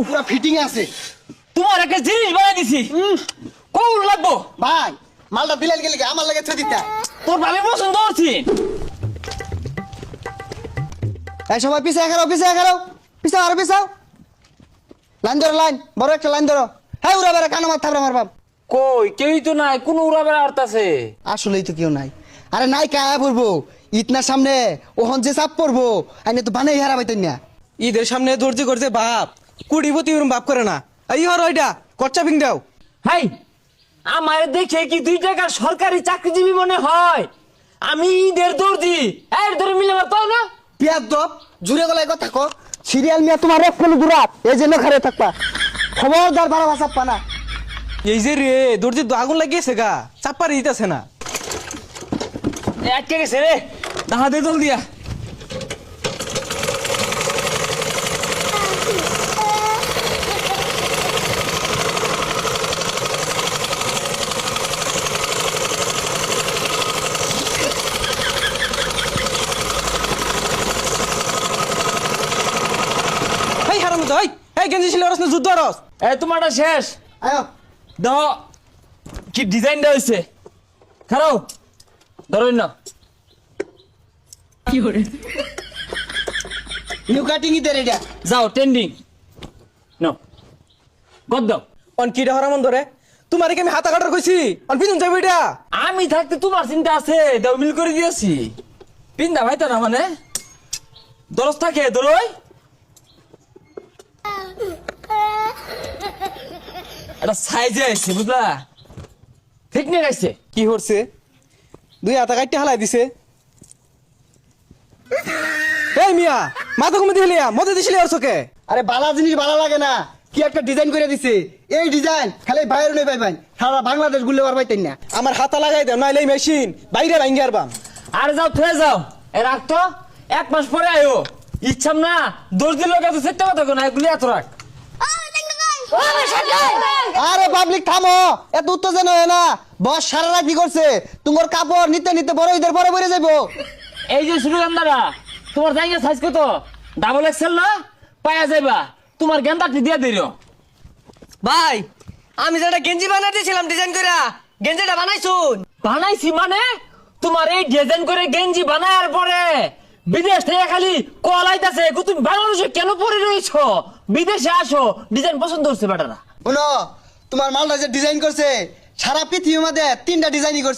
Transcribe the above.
পুরা ফিটিং আছে। তোমার একটা জিনিস বানাই দিছি, কোন লাগবো ভাই মালটা দিলেন গেলে আমার লাগে ছেড়ে দিতা। তোর ভাবে পছন্দ করছি। এই সবাই পিছিয়ে খারাও, পিছিয়ে খারাও, পিছিয়ে আরো পিছাও। লাইন ধরো, লাইন বড় একটা লাইন ধরো। হ্যাঁ উড়া বেড়া কানো মার থাকবে আমার বাপ। কই কেউই তো নাই, কোন উড়া বেড়া আর্তাছে। আসলেই তো কেউ নাই। আরে নাই কায়া পড়বো ইতনার সামনে, ওহন যে চাপ পড়বো আইনে তো বানাই হারা পাইতেন না। ঈদের সামনে দর্জি করছে বাপ, কুড়িপতি ওরম বাপ করে না। এই হর ওইটা কচ্চা পিং দাও। হাই, আমার দেখে কি 2 টাকার সরকারি চাকরিজীবী মনে হয়? আমি ঈদের দর্জি, এর ধরে মিলে পাও না। পিয়ার দপ জুড়ে গলায় কথা কো। সিরিয়াল মিয়া তোমার এক কোন দূরাত এই জন্য খারে থাকবা। খবরদার বাড়া বাসাপ্পা না। এই যে রে দর্জির তো আগুন লাগিয়েছে গা, চাপ্পারি দিতেছে না। আটকে গেছে রে, দাহা দে জল দিয়া। এই হারাম তো, এই গেঞ্জি ছিল রস না যুদ্ধ রস। এই তোমারটা শেষ। আয়ো দাও, কি ডিজাইনটা হয়েছে খারাও ধরুন না। নিউ কাটিং ইদের এটা। যাও ট্রেন্ডিং নো গদ দাও। অন কিটা হরামন ধরে তোমার কি আমি হাতা কাটার কইছি, অন পিছন যাবো এটা। আমি থাকতে তোমার চিন্তা আছে, দাও মিল করে দিয়েছি। পিন্দা ভাইতা না মানে দরজ থাকে দরই। এটা সাইজে আছে বুঝলা, ঠিক নিয়ে গেছে। কি করছে 2 হাতা কাটতে হালাই দিছে। এই মিয়া মাথা কমে দিলি মদে দিছিলি ওর চোখে। আরে বালা জিনিস ভালো লাগে না, কি একটা ডিজাইন করে দিছে। এই ডিজাইন খালি বাইরে নই পাইবেন, সারা বাংলাদেশ ঘুরলে আর পাইতেন না। আমার হাতা লাগাই দেও নাইলে এই মেশিন বাইরে ভাঙ্গি আরবাম। আরে যাও থয়ে যাও, এ রাখতো 1 মাস পরে আয়ো। ইচ্ছাম না দোষ দিল কাছে সেটা কথা কোন এগুলি এত রাখ। আরে পাবলিক থামো, এত উত্তেজনা হয় না। বস সারা রাত কি করছে, তোমার কাপড় নিতে নিতে বড় ঈদের পরে পরে যাবো। এই যে সুরিয়ান্দারা, তোমার জায়গা সাইজ কত? ডাবল এক্সেল না পায়া যাইবা, তোমার গেন্দাটি দিয়ে দিও। ভাই আমি যেটা গেঞ্জি বানাই দিয়েছিলাম ডিজাইন করে, গেঞ্জিটা বানাইছুন। বানাইছি মানে তোমার এই ডিজাইন করে গেঞ্জি বানায়ার পরে বিদেশ থেকে খালি কল আইতাছে, তুমি বাংলাদেশে কেন পরে রয়েছো? বিদেশে আসো, ডিজাইন পছন্দ হচ্ছে বেটারা। শুনো তোমার মালটা যে ডিজাইন করছে সারা পৃথিবীর মধ্যে 3টা ডিজাইনই করছে।